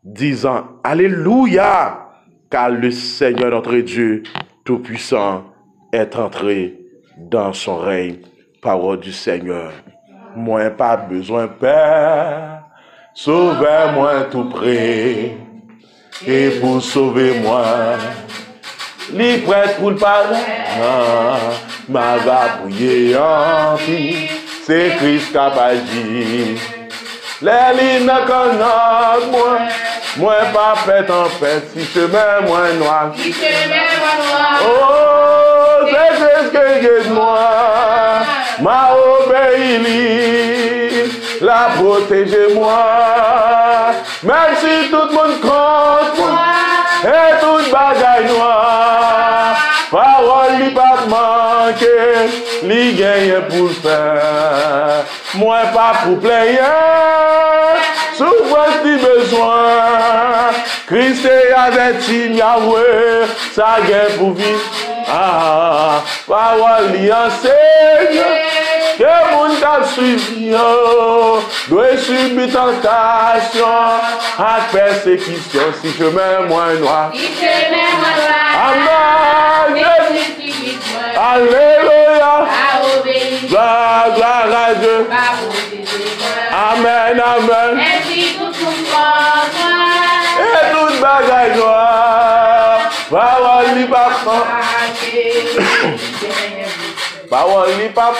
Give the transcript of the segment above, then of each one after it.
disant Alléluia, car le Seigneur notre Dieu Tout-Puissant est entré dans son règne. Parole du Seigneur. Moi pas besoin Père, sauvez-moi tout près, et pour sauver moi, li prête pour le pardon, ma va prier en vie, c'est Christ qui a dit. Les lignes connaissent moi pas fait en fait, si chemin moins noir. Oh, c'est Christ qui guide moi, m'a obéi, la protégé moi, même si tout le monde compte moi, et tout bagaille noir, parole li pas manquer, li gagne pour le faire, moi pas pour player. Souvent si besoin, Christ est avec Yahweh, ça gagne pour vivre. Parole li enseigne, que mon t'a suivi, doit subir tentation, à persécution, si je mets moins noir. Amen. Alléluia. Gloire à Dieu. Amen, amen. Et toute bagaille noire, parole li pas parole li pas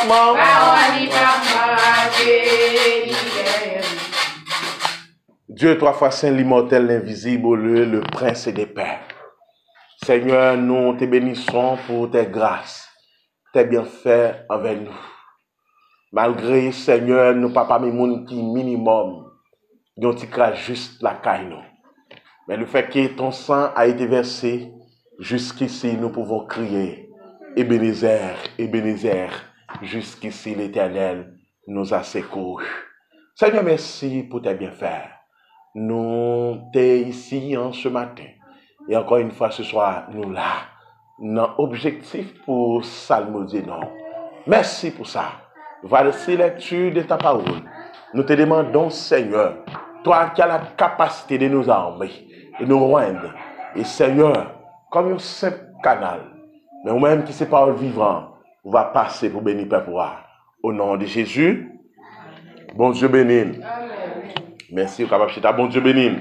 Dieu trois fois saint, l'immortel, l'invisible, le prince des pères. Seigneur, nous te bénissons pour tes grâces, tes bienfaits envers nous. Malgré, Seigneur, nous pas parmi moun qui minimum, dont tu craches juste la caille nous. Mais le fait que ton sang a été versé, jusqu'ici nous pouvons crier, Ebenezer, Ebenezer, jusqu'ici l'Éternel nous a secourus. Seigneur, merci pour tes bienfaits. Nous t'es ici en ce matin. Et encore une fois ce soir, nous là. Notre objectif pour salmodier, non. Merci pour ça. Voici la lecture de ta parole. Nous te demandons, Seigneur, toi qui as la capacité de nous armer et nous rendre. Et Seigneur, comme un simple canal, mais nous-mêmes qui c'est parole vivante, on va passer pour bénir Père pouvoir. Au nom de Jésus, bon Dieu béni. Merci, au capable de bon Dieu béni.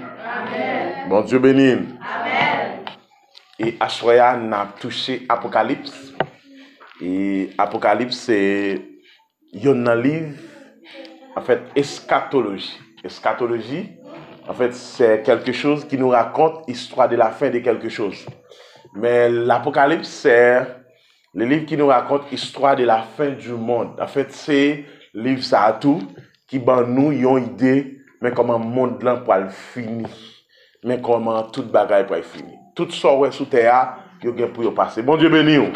Bon Dieu béni. Amen. Et à ce moment-là, on a touché Apocalypse. Et Apocalypse, c'est un livre, en fait, eschatologie. Eschatologie, en fait, c'est quelque chose qui nous raconte l'histoire de la fin de quelque chose. Mais l'Apocalypse, c'est le livre qui nous raconte l'histoire de la fin du monde. En fait, c'est le livre ça a tout qui ban nous une idée, mais comment le monde là pour finir. Mais comment toute bagaille pour finir. Tout ça ouais sous terre, yo gen pour yo passer. Bon Dieu béni ou.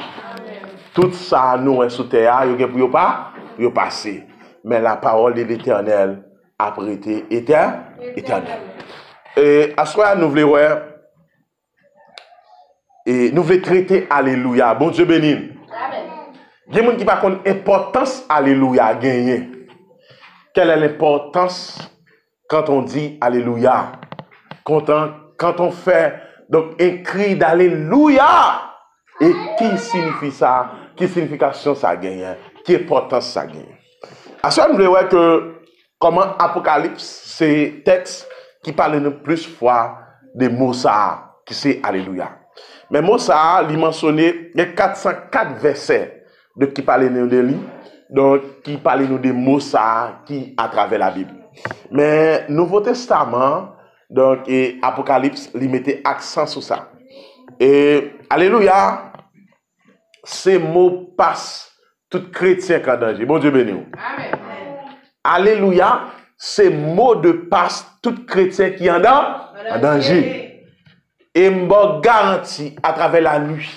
Tout ça nous est sous terre, yo gen pour yo passer. Mais la parole de l'Éternel a été éternelle. Et à ce moment nous voulons et nous voulons traiter alléluia. Bon Dieu béni. Amen. Il y a des gens qui pas connaissent l'importance alléluia gagner. Quelle est l'importance quand on dit alléluia? Quand on fait donc un cri d'alléluia. Et qui signifie ça? Quelle signification ça gagne? Quelle importance ça gagne? À ce moment, nous voyons que comment Apocalypse, c'est texte qui parle le plus fois des mots ça, qui c'est alléluia. Mais mots ça, il mentionné, il y a 404 versets de qui parlent de lui, donc qui parlent nous des mots ça qui à travers la Bible. Mais Nouveau Testament, donc et Apocalypse, il mettait accent sur ça. Et alléluia, ces mots passent tout chrétien qui est en danger. Bon Dieu béni. Amen. Alléluia, ces mots de passe tout chrétien qui est en danger. Et me garantit à travers la nuit,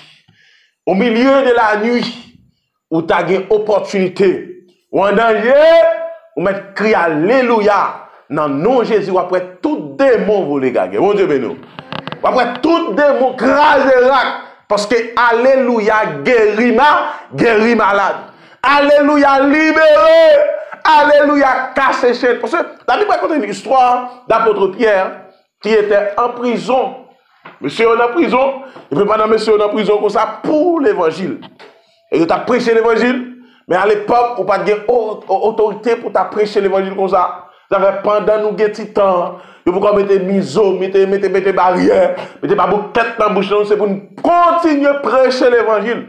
au milieu de la nuit, où tu as une opportunité, ou en danger, ou mettre cri alléluia, dans le nom de Jésus, ou après tout démon vous les gagner. Bon Dieu béni. Après tout démon crasé parce que alléluia guérit malade. Alléluia libéré. Alléluia cassé chaîne. Parce que la Bible raconte une histoire d'apôtre Pierre qui était en prison. Monsieur est en prison, il ne peut pas nommer monsieur en prison comme ça pour l'évangile. Et il a prêché l'évangile, mais à l'époque, on n'a pas de autorité pour prêcher l'évangile comme ça. Pendant nous avons temps, il faut mettre miso, mettre barrière, mettre pas beaucoup tête dans la bouche, c'est pour nous continuer à prêcher l'évangile.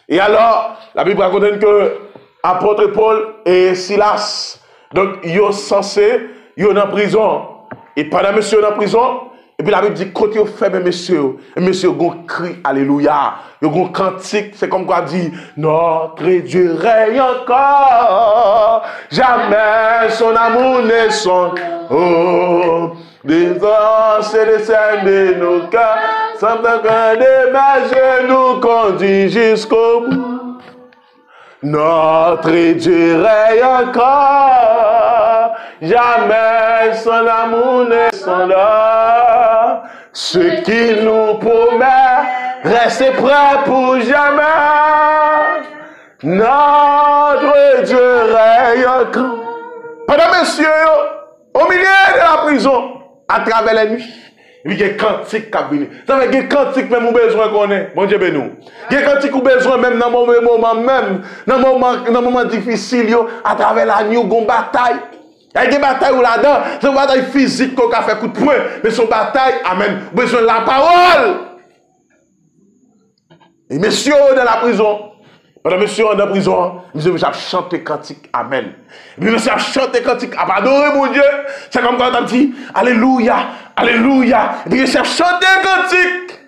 Et alors, la Bible raconte que l'apôtre Paul et Silas, donc, ils sont censés, ils sont en prison. Et pendant monsieur en prison, et puis la Bible dit, quand ils fait, monsieur, ils ont cri, alléluia, ils ont cantique, c'est comme quoi dit, notre Dieu règne encore, jamais son amour ne sonne, oh, des anges et des scènes de nos cœurs, sans que des mages nous conduisent jusqu'au bout. Notre Dieu règne encore, jamais son amour ne s'en là. Ce qu'il nous promet, restez prêts pour jamais. Notre Dieu règne encore. Pendant messieurs, au milieu de la prison, à travers la nuit, il y a des cantiques qui viennent. Ça veut dire qu'il y a des cantiques même où besoin qu'on est. Bon Dieu béni. Il y a des cantiques où besoin même dans le moment même, dans le moment difficile, à travers la nuit, où il y a une bataille. Il y a des batailles où là-dedans, c'est une bataille physique qu'on a fait coup de poing, mais c'est une bataille, amen, besoin de la parole. Et messieurs dans la prison, pendant monsieur dans la prison, monsieur a chanté cantique, amen. Et puis monsieur a chanté cantique, adorer mon Dieu. C'est comme quand on dit, alléluia, alléluia. Et puis monsieur a chanté cantique.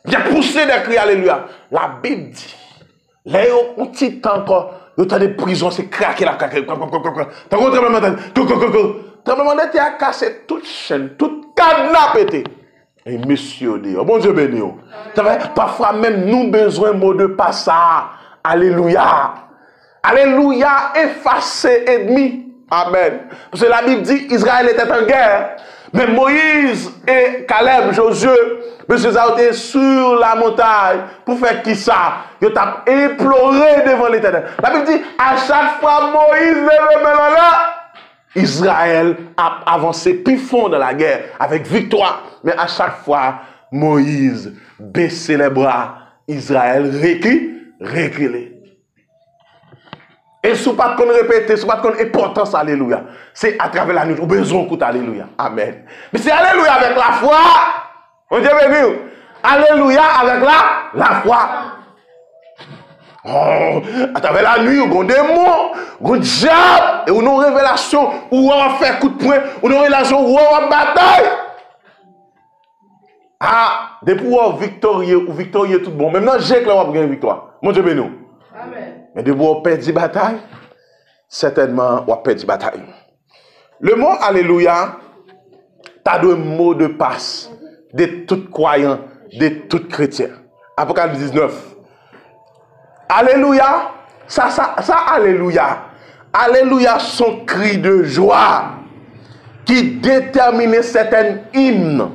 Il a poussé des cris, alléluia. La Bible dit, là, on petit temps encore, il y a des prisons, c'est craqué la craqué. T'as un tremblement de terre. Tremblement de terre a cassé toute chaîne, toute cadenas pété. Et monsieur dit, oh bon Dieu béni. Parfois même nous besoin de mots de passe. Alléluia. Alléluia. Effacer ennemi. Amen. Parce que la Bible dit Israël était en guerre. Mais Moïse et Caleb, Josué, monsieur été sur la montagne pour faire qui ça? Ils ont imploré devant l'Éternel. La Bible dit à chaque fois Moïse levait là, Israël a avancé plus fond dans la guerre avec victoire. Mais à chaque fois, Moïse baissait les bras, Israël reculait. Et si vous ne pouvez pas répéter, si vous ne pouvez pas importance, alléluia. C'est à travers la nuit, vous avez besoin d'écouter, alléluia. Amen. Mais c'est alléluia avec la foi. On dit béni. Alléluia avec la foi. Oh, à travers la nuit, vous avez des démons, vous avez des diables, et vous avez une révélation où on va faire coup de poing, vous avez une révélation où on va bataille. Ah, depuis vous êtes victorieux, ou victorieux tout bon. Même dans j'ai que vous avez une victoire. Mon Dieu béni. Amen. Mais de vous perdre la bataille, certainement, vous perdre la bataille. Le mot alléluia, t'as deux mots de passe de tout croyant, de tout chrétien. Apocalypse 19. Alléluia, ça, alléluia. Alléluia, son cri de joie qui déterminait certaines hymnes.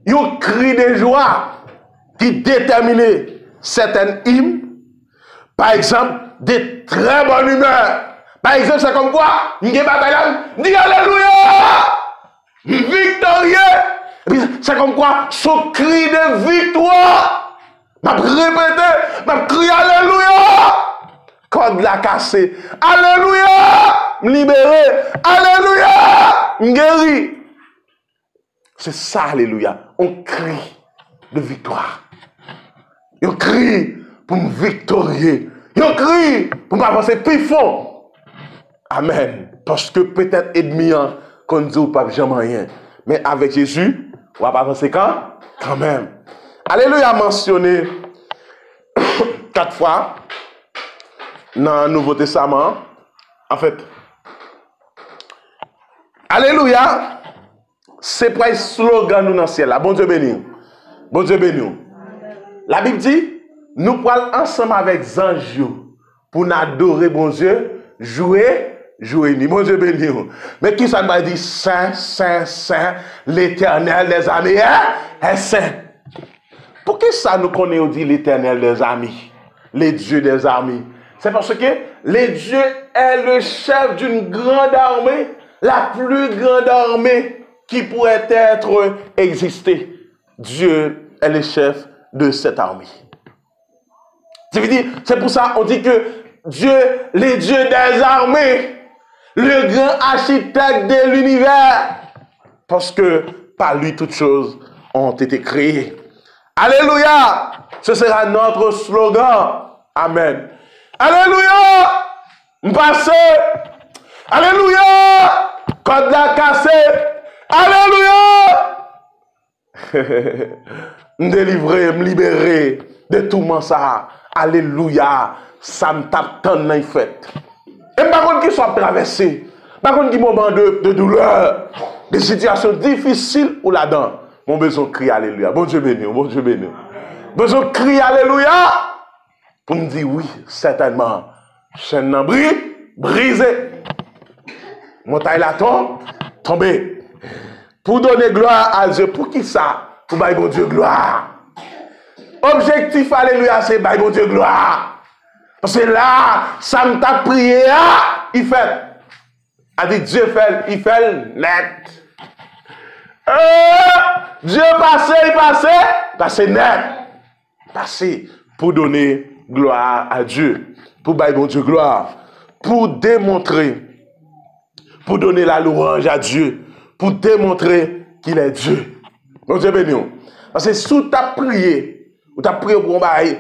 Un cri de joie qui déterminait certaines hymnes, par exemple, de très bonne humeur. Par exemple, c'est comme quoi, il y a une bataille, dit alléluia, victorieux. C'est comme quoi, son cri de victoire. Je répété, je crie alléluia. Corde la cassée, alléluia, libéré, alléluia, guéri. C'est ça, alléluia. On crie de victoire. On crie pour me victorier. On crie pour m'avancer plus fort. Amen. Parce que peut-être ennemi, qu'on ne dit pas jamais rien. Mais avec Jésus, on va avancer quand même. Alléluia mentionné 4 fois dans le Nouveau Testament. En fait, alléluia, c'est pas un slogan nous dans le ciel. Bon Dieu béni. Bon Dieu béni. La Bible dit, nous parlons ensemble avec les anges pour nous adorer bon Dieu, jouer ni. Bon Dieu béni. Mais qui ça va dire Saint, Saint, Saint, l'Éternel des armées est saint. Pour qui ça nous connaît on dit l'Éternel des armées, les dieux des armées? C'est parce que le Dieu est le chef d'une grande armée. la plus grande armée qui pourrait être exister. Dieu est le chef de cette armée. C'est pour ça qu'on dit que Dieu, le Dieu des armées, le grand architecte de l'univers, parce que par lui toutes choses ont été créées. Alléluia! Ce sera notre slogan. Amen. Alléluia! M'passe. Alléluia! Code la cassé. Alléluia! M'délivrer, m'libérer de tout ça. Alléluia! Ça me tape tant dans les fêtes. Et par contre, qui soit traversé, par contre, qui moment de douleur, des situations difficiles ou là-dedans, mon besoin de crier Alléluia. Bon Dieu béni, bon Dieu béni. Besoin de crier Alléluia pour me dire oui, certainement. Chaîne n'a brisé. Montagne là tombé. Pour donner gloire à Dieu, pour qui ça? Pour bailler bon Dieu gloire. Objectif Alléluia, c'est bailler bon Dieu gloire. Parce que là, ça me t'a prié, il fait. A dit Dieu fait, il fait net. Dieu passé net. Passé pour donner gloire à Dieu. Pour bailler bon Dieu gloire. Pour démontrer. Pour donner la louange à Dieu. Pour démontrer qu'il est Dieu. Bon Dieu béni. Parce que sous ta prié, ou ta prié pour un bail,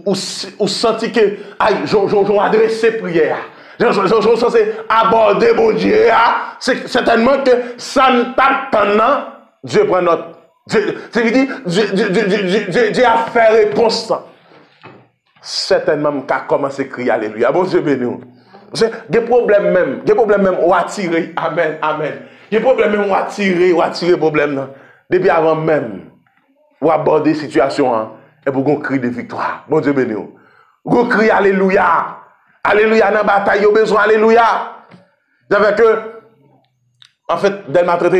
ou senti que, j'ai adressé prière. J'ai censé aborder mon Dieu. C'est certainement que ça ne tape pas. Dieu prend notre. Dieu a fait réponse. Certainement, qu'à commencer à crier Alléluia. Bon Dieu béni. Des problèmes même, ou attirer. Amen, amen. Des problèmes même, ou attirer problème. Depuis avant même, ou aborder la situation, et pour qu'on crie de victoire. Bon Dieu béni. Vous criez Alléluia. Alléluia, dans la bataille, il y a besoin, Alléluia. J'avais que, en fait, dès le matin,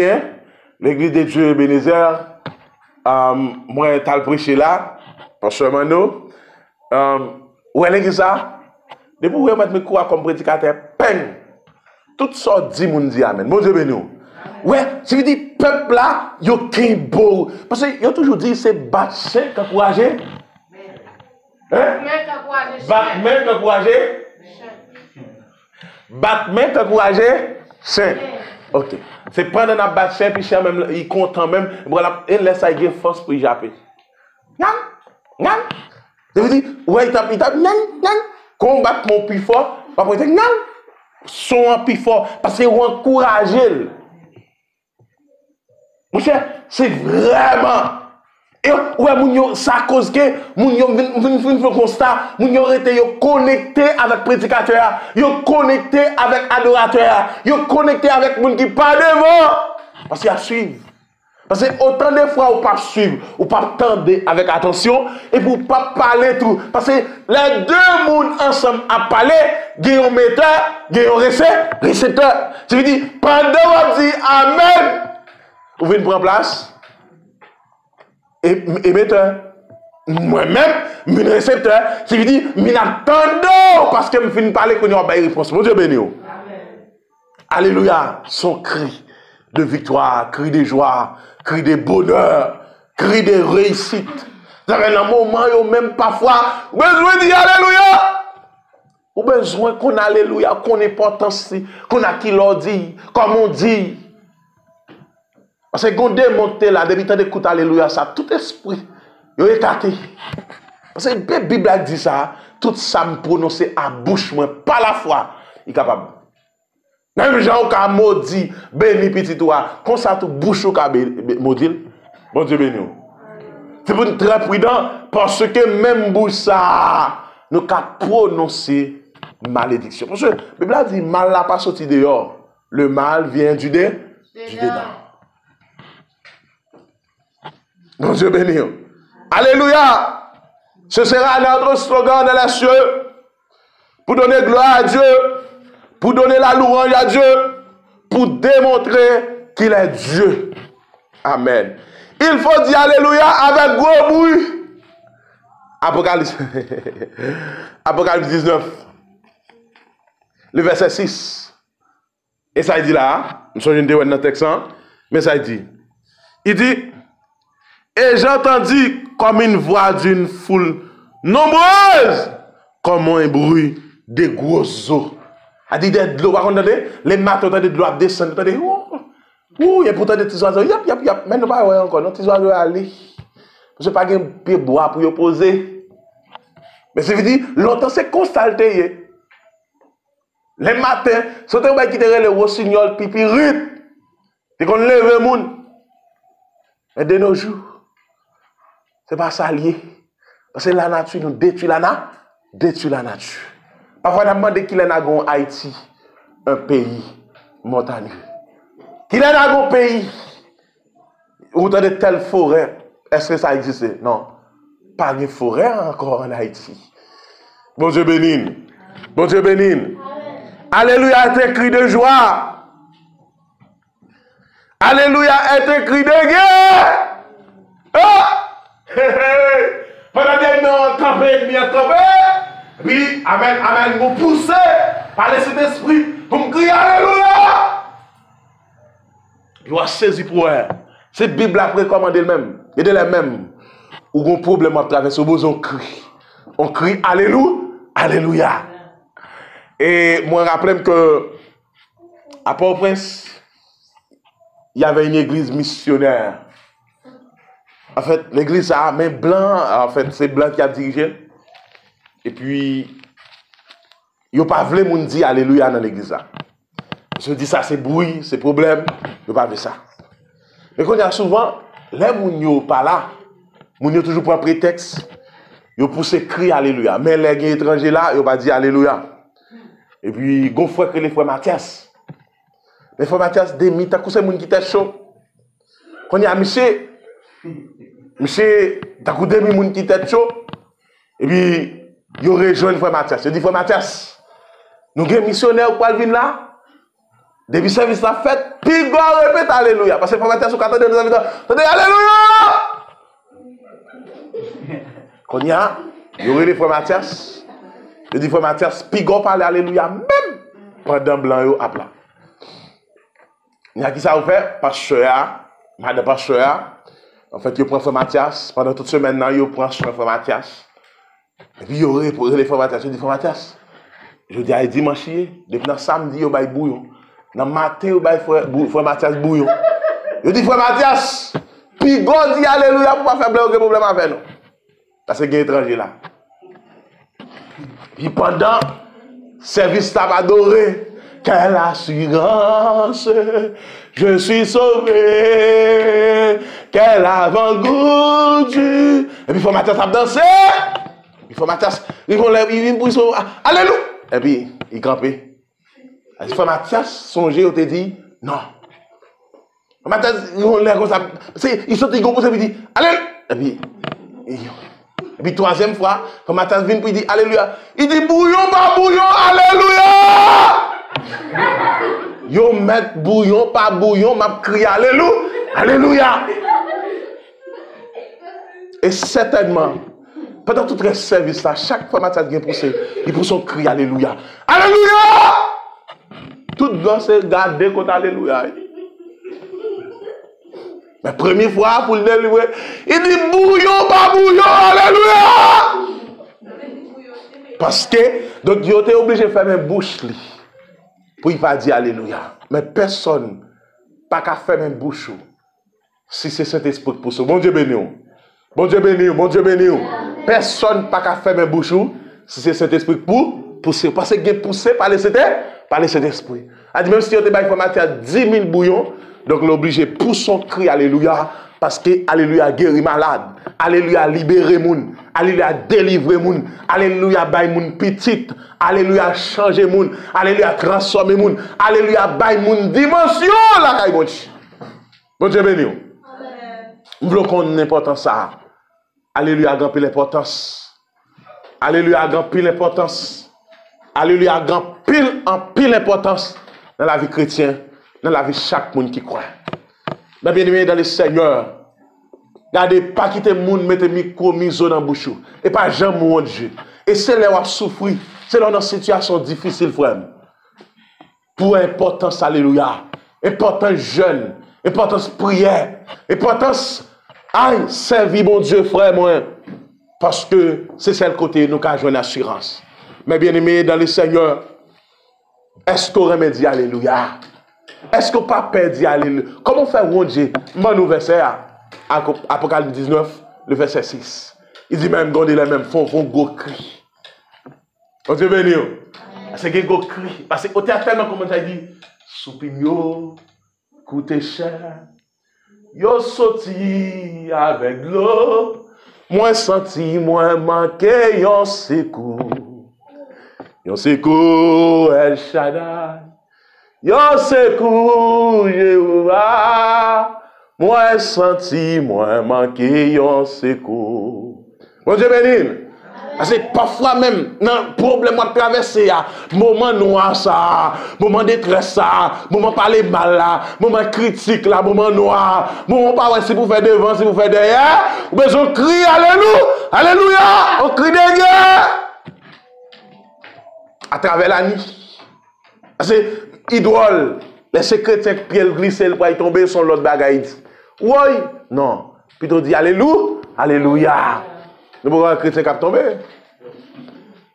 l'église de Dieu Ebenezer, moi, je t'ai prêché là, parce que maintenant, où est l'église ça? Depuis que je mets quoi comme prédicateur, peng, toutes sortes de monde dit Amen. Bon Dieu béni. Ouais, je veux dire, peuple là, il y a qu'un beau. Parce que, il a toujours dit, c'est battre qui encouragé. Batman qui encouragé. Batman qui encouragé. Saint. Ok. C'est pendant la battre, puis même, il est content même. Voilà, il laisse ça, il a force pour y japper. Nan. Je veux dire, ouais, il tape, nan. Combattre mon plus fort. Après, il dit, nan. Son plus fort. Parce qu'il encourage. Mon cher, c'est vraiment. Et ouais, ça cause que moun yo vin constat, moun yo été connecté avec prédicateur, yo connecté avec adorateur, yo connecté avec moun qui pas devant parce qu'il a suivre. Parce que autant de fois ou pas suivre, ou pas tendre avec attention et pour pas parler tout parce que les deux moun ensemble à parler, gagne un metteur, gagne un récepteur. Je veux dire pendant on dit amen, vous venez prendre place. Et metteur, moi-même, mon récepteur, qui veut dire, je n'attends parce que je finis de parler qu'on a une réponse. Mon Dieu béni. Alléluia. Son cri de victoire, cri de joie, cri de bonheur, cri de réussite. Vous avez un moment où même parfois, besoin de dire Alléluia. Ou besoin qu'on a Alléluia, qu'on ait importance, qu'on a qui l'on dit, comme on dit. Parce que quand on démonte là, depuis que tu écoutes Alléluia, ça, tout esprit, il est écarté. Parce que la Bible a dit ça, tout ça me prononce à bouche, moi, pas la foi, il est capable. Même gens qui ont maudit, béni petit toi, comme ça, tout bouche qui a maudit, bon Dieu béni. C'est pour être très prudent, parce que même bouche ça, nous avons prononcé malédiction. Parce que la Bible a dit, mal n'a pas sorti dehors. Le mal vient du dedans. Bon Dieu béni. Alléluia. Ce sera notre slogan dans les cieux. Pour donner gloire à Dieu. Pour donner la louange à Dieu. Pour démontrer qu'il est Dieu. Amen. Il faut dire Alléluia avec gros bruit. Apocalypse 19. Le verset 6. Et ça, il dit là, je suis dans le texte, mais ça, il dit, et j'entendis comme une voix d'une foule nombreuse, comme un bruit de gros eaux. A dit de l'eau, par contre, les matins, de l'eau descendre, il y a pourtant des petits oiseaux, yap, mais nous ne pas encore, nos petits oiseaux aller. Parce que pas de pied bois pour y poser. Mais ça veut dire, longtemps c'est constaté. Les matins, si vous avez quitté le rossignol, pipi, rite, et qu'on lève le monde. Mais de nos jours, ce n'est pas ça lié. Parce que la nature nous détruit la nature. Parfois, on a demandé qu'il y a en Haïti, un pays montagneux. Qu'il y a un pays où il y a de telles forêts. Est-ce que ça existe? Non. Pas de forêt encore en Haïti. Bon Dieu béni. Bon Dieu béni. Alléluia est un cri de joie. Alléluia est un cri de guerre. Oh! Pendant des mois, on campait, puis amen, vous poussez par le Saint-Esprit pour me crier Alléluia. Il va saisir pour elle. Cette Bible a précommandé le même. Il y a les mêmes. Ou un problème à travers on crie. On crie Alléluia. Alléluia. Et moi, je rappelle que à Port-au-Prince, il y avait une église missionnaire. En fait, l'église a main blanc. En fait, c'est blanc qui a dirigé. Et puis, il n'y a pas voulu moun dire Alléluia dans l'église. Je dis ça, c'est bruit, c'est problème. Il n'y a pas vu ça. Mais quand il y a souvent, les moun yo pas là, moun yo toujours prend prétexte, yo pousse cri Alléluia. Mais les étrangers là, yo pas dit Alléluia. Et puis, gon frère que les frères Mathias. Les frères Mathias, des mi, t'as couché moun qui t'a chaud. Quand il y a monsieur, t'as couché des moun qui t'a chaud. Et puis, yo rejoint frère Mathias. Je dis, frère Mathias, nous avons missionnaire pour venir là. Depuis service la fête, puis go répète Alléluia. Parce que frère Mathias, vous attendez nos habitants. Attendez Alléluia! Quand il y a, il y aurait les frères Mathias. Je dis frère Mathias, puis go parler Alléluia même pendant blanc yo à plat. Il y a qui ça vous fait? Pasteur, madame pasteur. En fait, il prend frère Mathias. Pendant toute semaine, il prend frère Mathias. Et puis, il aurait posé les frères Mathias. Je dis frère Mathias. Je dis à dimanche, depuis samedi, il y a bouillon. Dans le matin, il y a frère Mathias bouillon. Je dis frère Mathias, puis God dit Alléluia pour ne pas faire aucun problème avec nous. Parce qu'il y a un étranger là. Puis pendant service t'a adoré, quelle assurance, je suis sauvé, quel avant-goût. Et puis frère Mathias a dansé. Il faut Mathias, il vient pour son Alléluia. Et puis, il campait. Il faut Mathias songer, il te dit non. Mathias, il saute, il compose, il dit Alléluia. Et puis, troisième fois, quand Mathias vient pour il dit Alléluia. Il dit bouillon, pas bouillon, Alléluia. Yo met bouillon, pas bouillon, m'a crié Alléluia. Alléluia. Et certainement, pendant tout le service là, chaque fois Mathias vient pousser, il pousse son cri Alléluia. Alléluia! Tout blanc c'est garder contre Alléluia. La première fois pour le délivrer, il dit bouillon, pas bouillon, Alléluia! Parce que, donc il était obligé de fermer bouche pour il pas dire Alléluia. Mais personne pas qu'à fermer bouche si c'est Saint-Esprit pour ça. Bon Dieu béni. Bon Dieu béni, bon Dieu béni. Personne pas qu'à fermer bouche si c'est Saint-Esprit pour pousser. Parce que poussé par le Saint-Esprit. A dit même si tu as information à 10 000 bouillons, donc l'obligé pour son cri Alléluia, parce que Alléluia guérit malade, Alléluia libéré moun, Alléluia délivré moun, Alléluia bay moun petite, Alléluia changer moun, Alléluia transformer moun, Alléluia bay moun dimension la kay bon Dieu. Bon Dieu béni. Nous voulons qu'on ait l'importance ça. Alléluia a grand pile l'importance. Alléluia a grand pile l'importance. Alléluia a grand pile en pile l'importance dans la vie chrétienne, dans la vie de chaque monde qui croit. Mais bien aimé dans le Seigneur, regardez, pas quitter le monde, mettez micro, miso dans la bouche. Et pas jamais mon Dieu. Et c'est là où on souffre. C'est là dans une situation difficile, frère. pour importance, alléluia, importance jeune, importance prière, importance, aïe, servir mon Dieu, frère, moi, parce que c'est celle côté nous qui avons une assurance. Mais bien aimé, dans le Seigneur, est-ce qu'on remédie, alléluia? Est-ce qu'on pas perdu, alléluia? Comment faire mon Dieu? Mon verset, Apocalypse 19, le verset 6. Il dit même, gardez les mêmes, font gros cri. On Dieu béni. C'est que gros cri. Parce que au théâtre, tellement comme ça dit, soupigno, coûte cher. Yo sorti avec l'eau. Moi senti, moi manqué, yon secours. Yon secours, El Shaddai. Yon secours, Jéhovah. Moi senti, moi manqué, yon secours. Bon Dieu béni. Parce que parfois même, dans le problème à traverser, moment noir ça, moment détresse ça, moment parler mal là, moment critique là, moment noir, moment pas si vous faites devant, si vous faites derrière, vous besoin de crier, alléluia, alléluia, on crie derrière. À travers la nuit. Parce que, idole, les secrets de pied glissé, le poids tomber sur l'autre bagaille. Oui, non. Plutôt dit alléluia, alléluia. Nous pouvons un chrétien qui a tombé.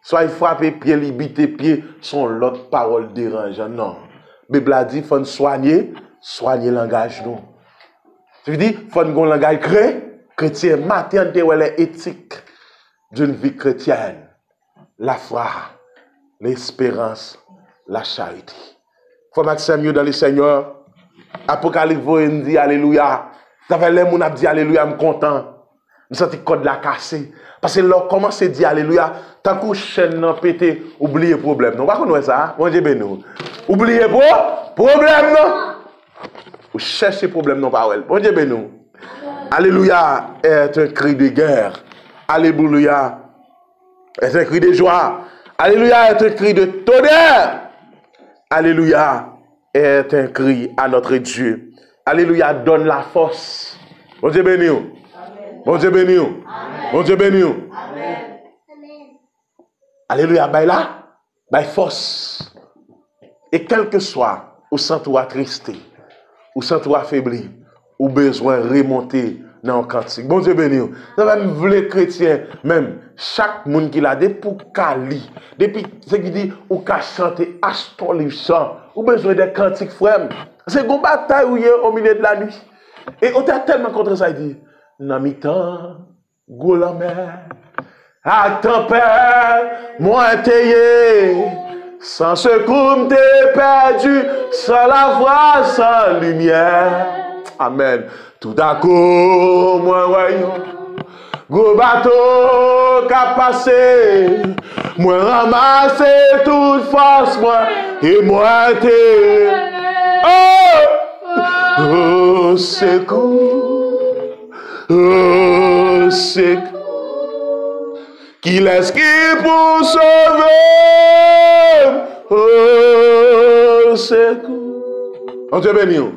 Soit il frappe pied, libité pied, son l'autre parole dérangeant. Non. La Bible a dit, il faut soigner le langage. Non. Ça veut dire, il faut un langage chrétien. Maternité ou l'éthique d'une vie chrétienne. La foi, l'espérance, la charité. Il faut mettre mieux dans le Seigneur. Apocalypse dit alléluia. Ça fait les gens qui dit alléluia, je suis content. Je sens le code la cassé. Parce que là, comment c'est dit alléluia, tant que chaîne n'a pété, oubliez le problème. Non, pas qu'on ça, bon Dieu béni. Oubliez le problème, non. Vous cherchez le problème, non, pas bon Dieu béni. Alléluia est un cri de guerre. Alléluia est un cri de joie. Alléluia est un cri de tonnerre. Alléluia est un cri à notre Dieu. Alléluia donne la force. Bon Dieu béni. Bon Dieu béni. Bon Dieu béni. Alléluia. Baille là, baille force. Et quel que soit, ou sens-toi attristé, ou sens-toi affaibli, ou besoin de remonter dans le cantique. Bon Dieu béni. Ça va même les chrétiens, même chaque monde qui l'a, depuis pour Kali, depuis ce qui dit, ou qu'à chanter, acheter les chants, ou besoin de cantiques, frère. C'est une bataille où il y a au milieu de la nuit. Et on t'a tellement contre ça, il dit, dans mi-temps, go la mer, à tempête, moi t'ayé, sans secours t'es perdu, sans la voix, sans lumière. Amen. Tout à coup, moi voyons, go bateau qu'a passé, moi ramassé toute force, moi, et moi t'es, oh, secours, oh, secours, qui laisse qui pour sauver, oh, secours. On te bénit.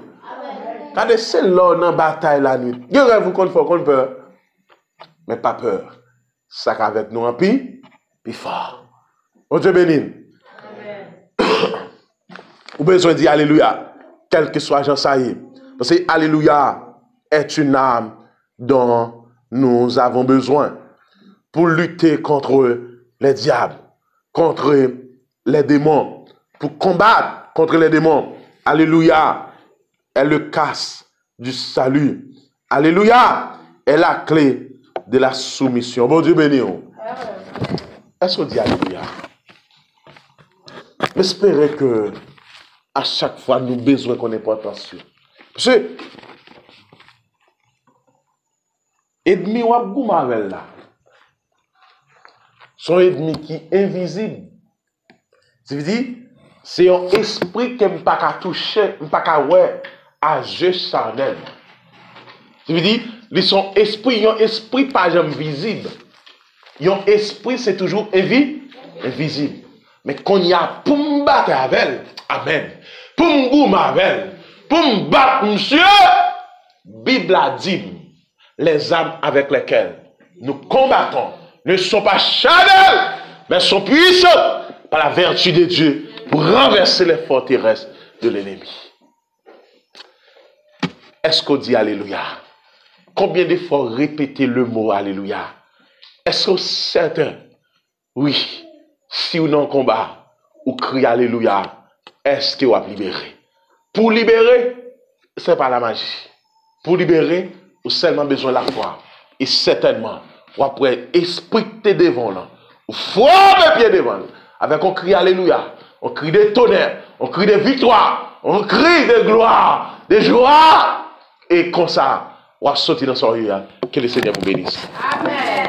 Quand c'est là dans la bataille la nuit, il y a vous qu'on fait qu'on peur, mais pas peur. Ça avec nous en puis fort. On te bénit. Vous besoin de dire alléluia, quel que soit Jean Saïd. Parce que alléluia est une âme dont nous avons besoin pour lutter contre les diables, contre les démons, pour combattre contre les démons. Alléluia est le casse du salut. Alléluia est la clé de la soumission. Bon Dieu béni. Est-ce qu'on dit alléluia? J'espère que à chaque fois nous avons besoin qu'on ait pas attention. Parce que ennemi ou abou mavel là. Son ennemi qui est invisible. C'est-à-dire, c'est un esprit qui ne peut pas toucher, ne peut pas voir à jeu charnel. C'est-à-dire, son esprit, un esprit pas jamais visible. Un esprit, c'est toujours invisible. Mais quand il y a pour me battre avec elle, amen. Pour me goumer avec elle, pour me battre, monsieur, Bible a dit, les âmes avec lesquelles nous combattons ne sont pas charnelles, mais sont puissantes par la vertu de Dieu pour pour renverser les forteresses de l'ennemi. Est-ce qu'on dit Alléluia? Combien de fois répéter le mot Alléluia? Est-ce que certain? Oui. Si vous n'en combat, ou criez Alléluia, est-ce que vous avez libéré? Pour libérer, ce n'est pas la magie. Pour libérer, vous avez seulement besoin de la foi. Et certainement, vous après esprit devant là. Vous frappez pied devant. Avec un cri Alléluia, on crie de tonnerre, on crie de victoire, on crie de gloire, de joie. Et comme ça, on va sortir dans son rue. Que le Seigneur vous bénisse. Amen.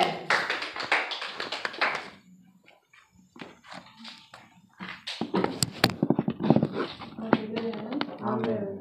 Amen.